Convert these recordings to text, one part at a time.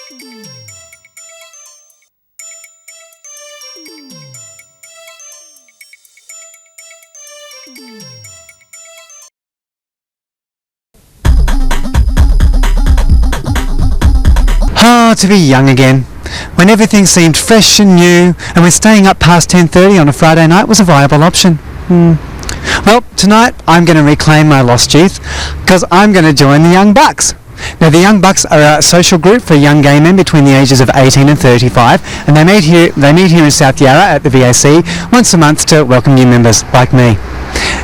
Oh, to be young again, when everything seemed fresh and new, and when staying up past 10:30 on a Friday night was a viable option. Well, tonight I'm going to reclaim my lost youth, because I'm going to join the Young Bucks. Now, the Young Bucks are a social group for young gay men between the ages of 18 and 35, and they meet here in South Yarra at the VAC once a month to welcome new members like me.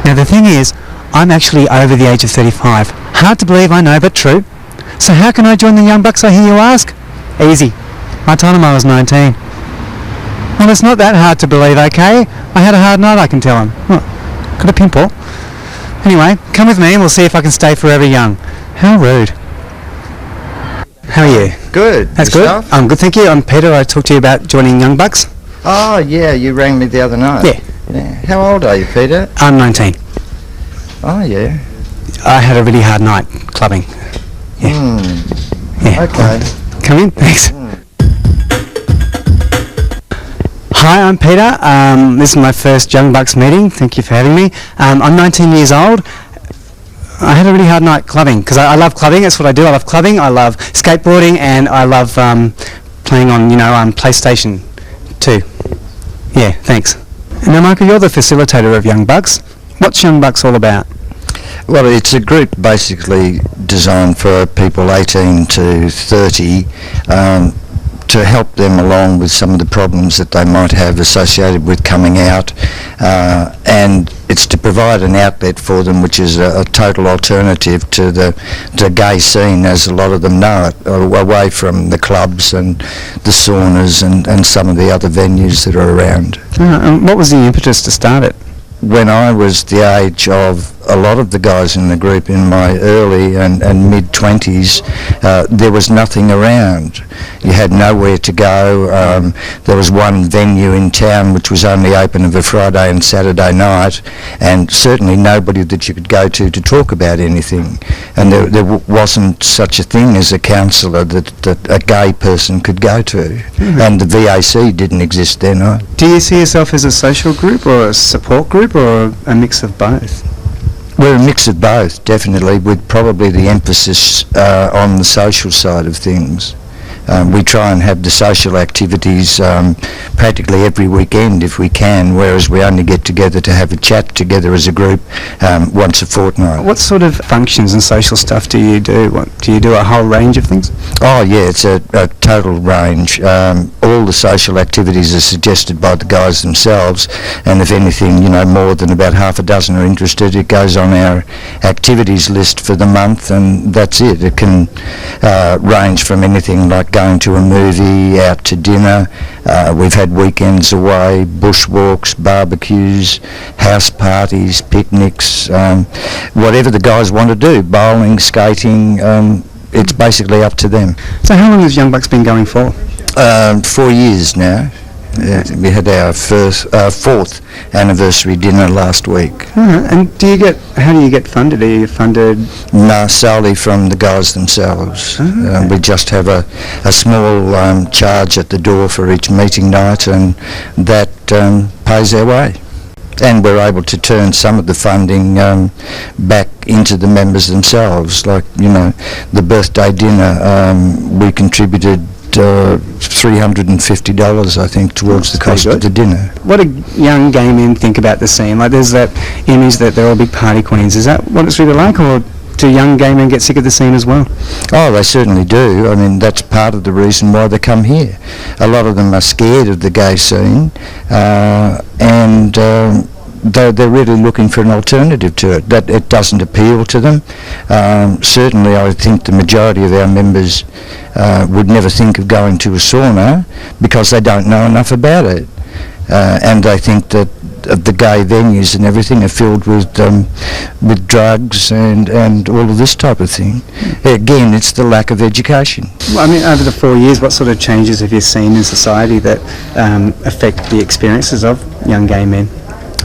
Now, the thing is, I'm actually over the age of 35. Hard to believe, I know, but true. So how can I join the Young Bucks, I hear you ask? Easy. I told them I was 19. Well, it's not that hard to believe, okay? I had a hard night, I can tell them. Got a pimple. Anyway, come with me and we'll see if I can stay forever young. How rude. How are you? Good. That's Yourself? good. I'm good, thank you. I'm Peter. I talked to you about joining Young Bucks. Oh, yeah, you rang me the other night. Yeah. How old are you, Peter? I'm 19. Oh, yeah. I had a really hard night clubbing. Yeah. Yeah. Okay. Come in, thanks. Hi, I'm Peter. This is my first Young Bucks meeting. Thank you for having me. I'm 19 years old. I had a really hard night clubbing because I love clubbing. That's what I do. I love clubbing. I love skateboarding, and I love playing on PlayStation 2. Yeah, thanks. Now, Michael, you're the facilitator of Young Bucks. What's Young Bucks all about? Well, it's a group basically designed for people 18 to 30 to help them along with some of the problems that they might have associated with coming out, and it's to provide an outlet for them, which is a total alternative to the gay scene as a lot of them know it, away from the clubs and the saunas and some of the other venues that are around. And what was the impetus to start it? When I was the age of a lot of the guys in the group in my early and mid-20s, there was nothing around. You had nowhere to go. There was one venue in town which was only open of a Friday and Saturday night, and certainly nobody that you could go to talk about anything. And there wasn't such a thing as a counsellor that a gay person could go to. And the VAC didn't exist then either. Do you see yourself as a social group or a support group or a mix of both? We're a mix of both, definitely, with probably the emphasis on the social side of things. We try and have the social activities practically every weekend if we can, whereas we only get together to have a chat together as a group once a fortnight. What sort of functions and social stuff do you do? Do you do a whole range of things? Oh yeah, it's a total range. All the social activities are suggested by the guys themselves, and if anything, more than about half a dozen are interested, it goes on our activities list for the month, and that's it. It can range from anything like going to a movie, out to dinner. We've had weekends away, bushwalks, barbecues, house parties, picnics, whatever the guys want to do, bowling, skating, it's basically up to them. So how long has Young Bucks been going for? 4 years now. We had our fourth anniversary dinner last week. And how do you get funded? Are you funded? No, solely from the guys themselves. Okay. We just have a small charge at the door for each meeting night, and that pays our way. And we're able to turn some of the funding back into the members themselves. Like, the birthday dinner, we contributed $350, I think, towards the cost of the dinner. What do young gay men think about the scene? Like, there's that image that they're all big party queens. Is that what it's really like, or do young gay men get sick of the scene as well? Oh, they certainly do. I mean, that's part of the reason why they come here. A lot of them are scared of the gay scene, and they're really looking for an alternative to it. That it doesn't appeal to them. Certainly, I think the majority of our members would never think of going to a sauna because they don't know enough about it, and they think that the gay venues and everything are filled with drugs and all of this type of thing. Again, it's the lack of education. Well, I mean, over the 4 years, what sort of changes have you seen in society that affect the experiences of young gay men?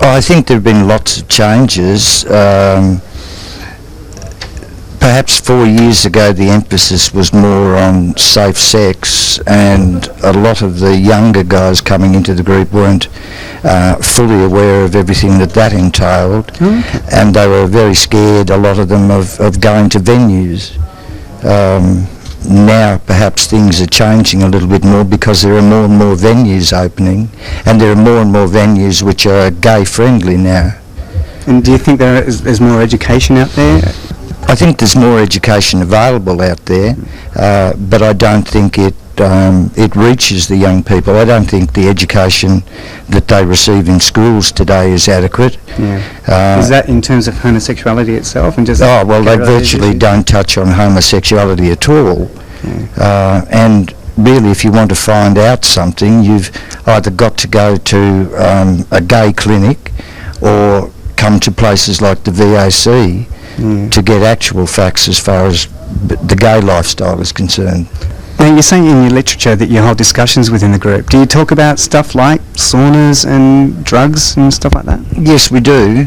I think there have been lots of changes. perhaps 4 years ago the emphasis was more on safe sex, and a lot of the younger guys coming into the group weren't fully aware of everything that entailed. Okay. And they were very scared, a lot of them, of going to venues. Now perhaps things are changing a little bit more because there are more and more venues opening, and there are more and more venues which are gay friendly now. And do you think there's more education out there? I think there's more education available out there, but I don't think it reaches the young people. I don't think the education that they receive in schools today is adequate. Yeah. Is that in terms of homosexuality itself? And just they virtually don't touch on homosexuality at all. Yeah. And really, if you want to find out something, you've either got to go to a gay clinic or come to places like the VAC to get actual facts as far as the gay lifestyle is concerned. Now, you're saying in your literature that you hold discussions within the group. Do you talk about stuff like saunas and drugs and stuff like that? Yes, we do.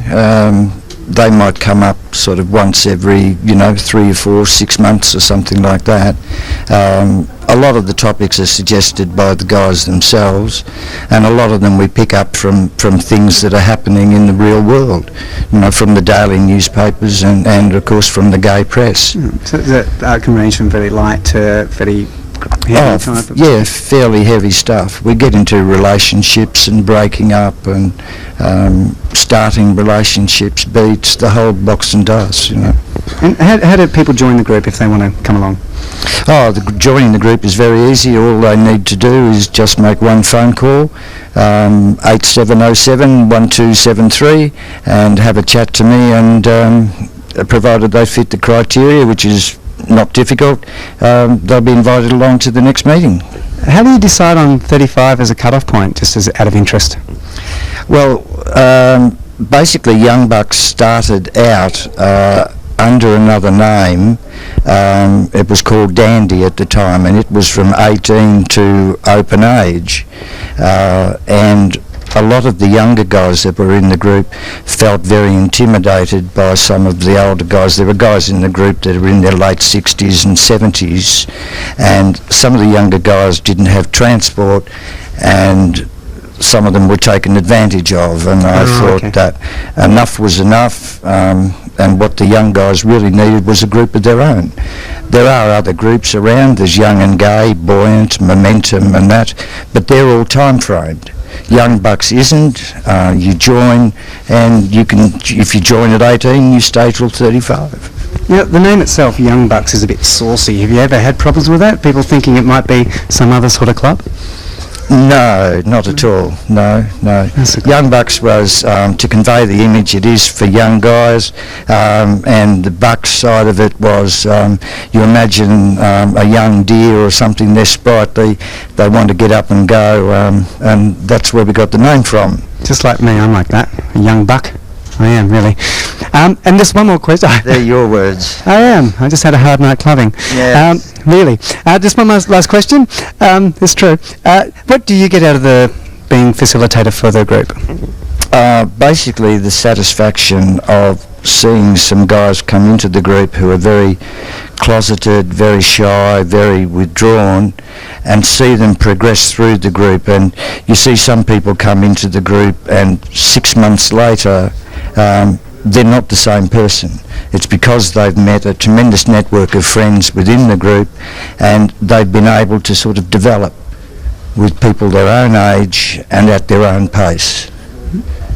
They might come up sort of once every, 3 or 4, 6 months or something like that. A lot of the topics are suggested by the guys themselves, and a lot of them we pick up from things that are happening in the real world, from the daily newspapers and of course from the gay press. So that can range from very light to very heavy type of... Yeah, fairly heavy stuff. We get into relationships and breaking up and starting relationships, beats, the whole box and dust, And how do people join the group if they want to come along? Joining the group is very easy. All they need to do is just make one phone call, 8707 1273, and have a chat to me, and provided they fit the criteria, which is not difficult, they'll be invited along to the next meeting. How do you decide on 35 as a cut-off point, just as out of interest? Well, basically Young Bucks started out under another name. It was called Dandy at the time, and it was from 18 to open age, and a lot of the younger guys that were in the group felt very intimidated by some of the older guys. There were guys in the group that were in their late 60s and 70s, and some of the younger guys didn't have transport, and some of them were taken advantage of, and I thought that enough was enough, and what the young guys really needed was a group of their own. There are other groups around. There's Young and Gay, Buoyant, Momentum and that, but they're all time-framed. Young Bucks isn't. You join, and you can, if you join at 18, you stay till 35. Now, the name itself, Young Bucks, is a bit saucy. Have you ever had problems with that? People thinking it might be some other sort of club? No, not at all. No. Young Bucks was to convey the image it is for young guys, and the Bucks side of it was you imagine a young deer or something. They're sprightly, they want to get up and go, and that's where we got the name from. Just like me, I'm like that, a young buck. I am, really. And just one more question. They're your words. I am. I just had a hard night clubbing. Yes. Really. Just one last question. It's true. What do you get out of being facilitator for the group? Basically the satisfaction of seeing some guys come into the group who are very closeted, very shy, very withdrawn, and see them progress through the group. And you see some people come into the group and 6 months later they're not the same person. It's because they've met a tremendous network of friends within the group, and they've been able to sort of develop with people their own age and at their own pace.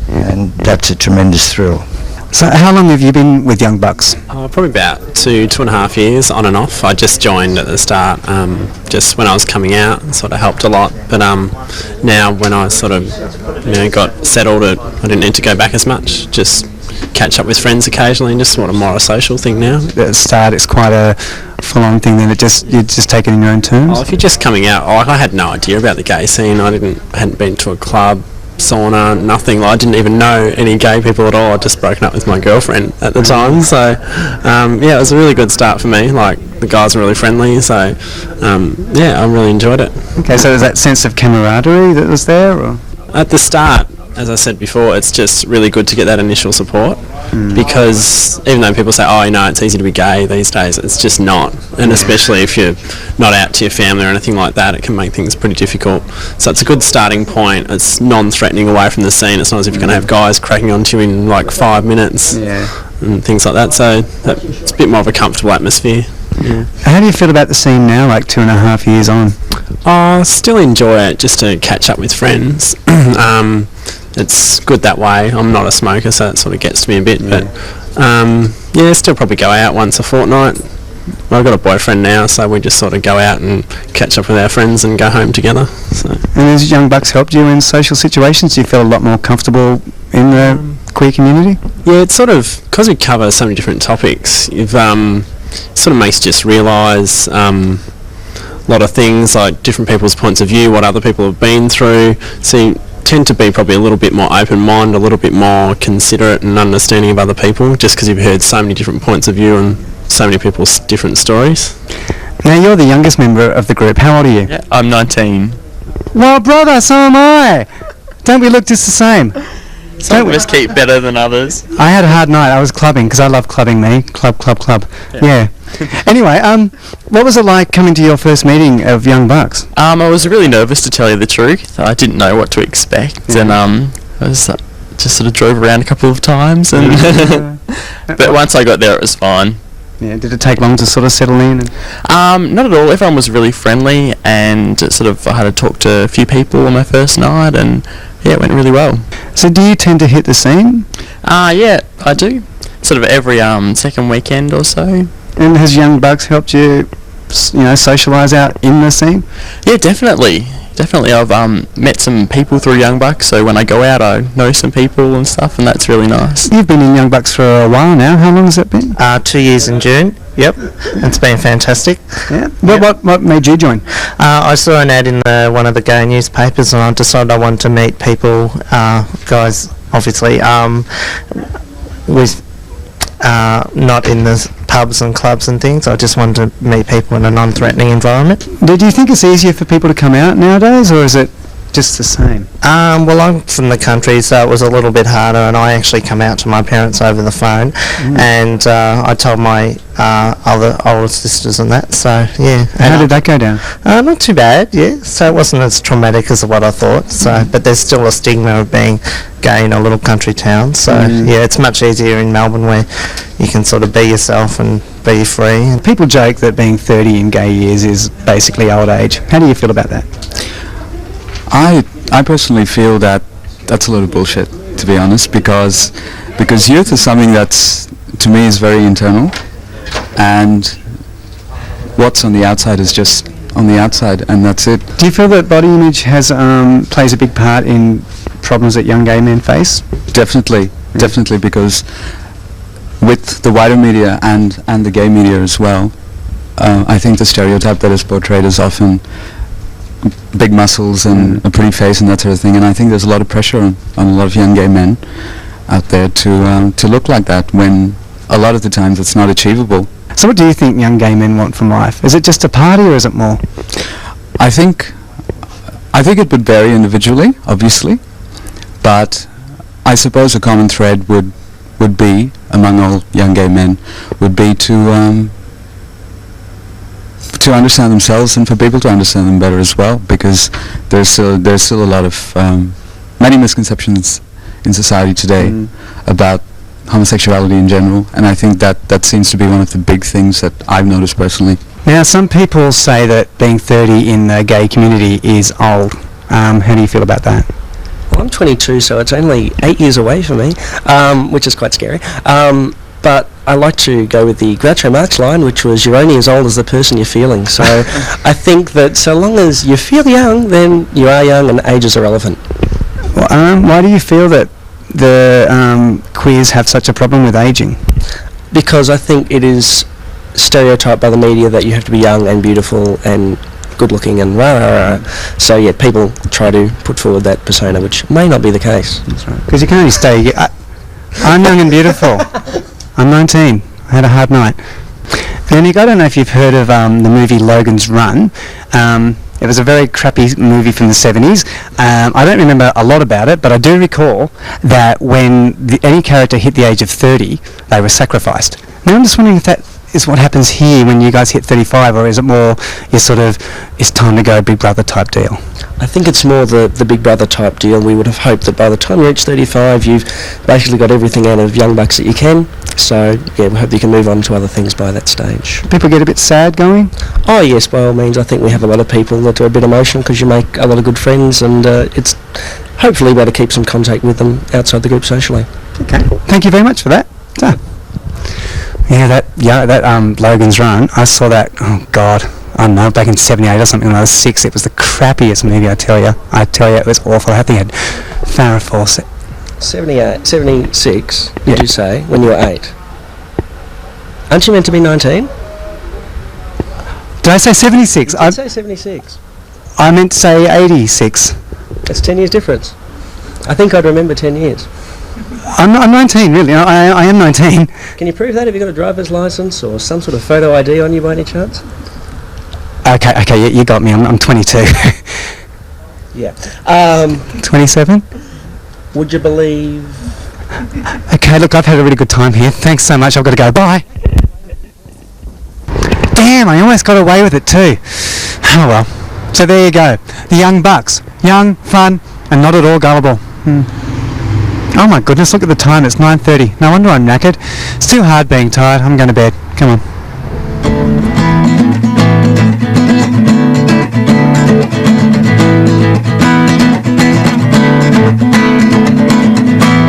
And that's a tremendous thrill. So how long have you been with Young Bucks? Probably about 2.5 years on and off. I just joined at the start, just when I was coming out, and sort of helped a lot. But now when I sort of got settled, I didn't need to go back as much. Just catch up with friends occasionally, and just sort of more a social thing now. At the start, it's quite a full-on thing. Then you just take it in your own terms. If you're just coming out, I had no idea about the gay scene. I hadn't been to a club, sauna, nothing. I didn't even know any gay people at all. I'd just broken up with my girlfriend at the time, so it was a really good start for me. Like, the guys were really friendly, so I really enjoyed it. Okay, so there's that sense of camaraderie that was there, or? At the start, as I said before, it's just really good to get that initial support because even though people say, oh, it's easy to be gay these days, it's just not. And especially if you're not out to your family or anything like that, it can make things pretty difficult. So it's a good starting point. It's non-threatening away from the scene. It's not as if you're going to have guys cracking onto you in like 5 minutes and things like that. So it's a bit more of a comfortable atmosphere. Yeah. How do you feel about the scene now, like 2.5 years on? I still enjoy it just to catch up with friends. It's good that way. I'm not a smoker, so it sort of gets to me a bit. But still probably go out once a fortnight. Well, I've got a boyfriend now, so we just sort of go out and catch up with our friends and go home together. So. And has Young Bucks helped you in social situations? Do you feel a lot more comfortable in the queer community? Yeah, it's sort of, because we cover so many different topics, you've sort of makes you just realise a lot of things, like different people's points of view, what other people have been through. So you tend to be probably a little bit more open-minded, a little bit more considerate and understanding of other people, just because you've heard so many different points of view and so many people's different stories. Now, you're the youngest member of the group. How old are you? Yeah, I'm 19. Well, brother, so am I. Don't we look just the same? Some of us keep better than others. I had a hard night. I was clubbing, because I love clubbing, me. Club. Yeah. Anyway, what was it like coming to your first meeting of Young Bucks? I was really nervous, to tell you the truth. I didn't know what to expect, and I was just sort of drove around a couple of times, and but once I got there, it was fine. Yeah. Did it take long to sort of settle in? Not at all. Everyone was really friendly, and I had to talk to a few people on my first night, and it went really well. So do you tend to hit the scene? Yeah, I do. Sort of every second weekend or so. And has Young Bucks helped you, socialise out in the scene? Yeah, definitely. I've met some people through Young Bucks, so when I go out I know some people and stuff, and that's really nice. You've been in Young Bucks for a while now. How long has it been? 2 years in June. Yep, it's been fantastic. Yeah. What made you join? I saw an ad in one of the gay newspapers, and I decided I wanted to meet people, guys, obviously, with not in the pubs and clubs and things. I just wanted to meet people in a non-threatening environment. Do you think it's easier for people to come out nowadays, or is it just the same? Well, I'm from the country, so it was a little bit harder, and I actually come out to my parents over the phone, and I told my other older sisters and that, so yeah. And how did that go down? Not too bad, yeah. So it wasn't as traumatic as what I thought, so, but there's still a stigma of being gay in a little country town, so yeah, it's much easier in Melbourne where you can sort of be yourself and be free. People joke that being 30 in gay years is basically old age. How do you feel about that? I personally feel that that's a lot of bullshit, to be honest, because youth is something that's, to me, is very internal, and what's on the outside is just on the outside, and that's it. Do you feel that body image has plays a big part in problems that young gay men face? Definitely, because with the wider media and the gay media as well, I think the stereotype that is portrayed is often big muscles and a pretty face and that sort of thing, and I think there's a lot of pressure on a lot of young gay men out there to look like that, when a lot of the times it's not achievable. So what do you think young gay men want from life? Is it just a party, or is it more? I think it would vary individually, obviously, but I suppose a common thread would be, among all young gay men, would be to understand themselves and for people to understand them better as well, because there's still a lot of many misconceptions in society today about homosexuality in general, and I think that seems to be one of the big things that I've noticed personally. Now, some people say that being 30 in the gay community is old. How do you feel about that? Well, I'm 22, so it's only 8 years away for me, which is quite scary. But I like to go with the Groucho Marx line, which was, you're only as old as the person you're feeling. So I think that so long as you feel young, then you are young and age is irrelevant. Well, why do you feel that the queers have such a problem with ageing? Because I think it is stereotyped by the media that you have to be young and beautiful and good looking and rah rah rah. So yeah, people try to put forward that persona, which may not be the case. That's right. Because you can only stay... I'm young and beautiful. I'm 19. I had a hard night. Then I don't know if you've heard of the movie Logan's Run. It It was a very crappy movie from the 70s. I don't remember a lot about it, but I do recall that when any character hit the age of 30, they were sacrificed. Now I'm just wondering if that is what happens here when you guys hit 35, or is it more you sort of, it's time to go Big Brother type deal? I think it's more the Big Brother type deal. We would have hoped that by the time you reach 35, you've basically got everything out of Young Bucks that you can. So, yeah, we hope you can move on to other things by that stage. People get a bit sad going? Oh, yes, by all means. I think we have a lot of people that are a bit emotional because you make a lot of good friends, and it's hopefully a way to keep some contact with them outside the group socially. Okay. Thank you very much for that. So, that Logan's Run, I saw that, oh God, I don't know, back in 78 or something when I was 6. It was the crappiest movie, I tell you. It was awful. I think it had Farrah Fawcett. 76, did you say, when you were 8? Aren't you meant to be 19? Did I say 76? I say 76. I meant to say 86. That's 10 years difference. I think I'd remember 10 years. I'm 19, really. I am 19. Can you prove that? Have you got a driver's license or some sort of photo ID on you by any chance? Okay, you got me. I'm 22. Yeah. 27? Would you believe... Okay, look, I've had a really good time here. Thanks so much. I've got to go. Bye. Damn, I almost got away with it too. Oh well. So there you go. The Young Bucks. Young, fun, and not at all gullible. Oh my goodness, look at the time. It's 9:30. No wonder I'm knackered. It's too hard being tired. I'm going to bed. Come on.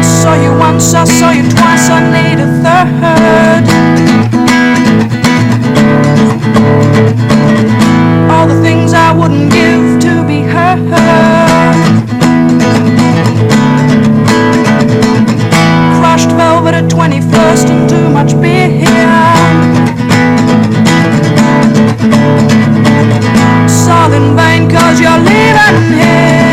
Saw you once, I saw you twice, I need a third. All the things I wouldn't give to be heard. Crushed velvet at 21st and too much beer here. It's all in vain 'cause you're leaving here.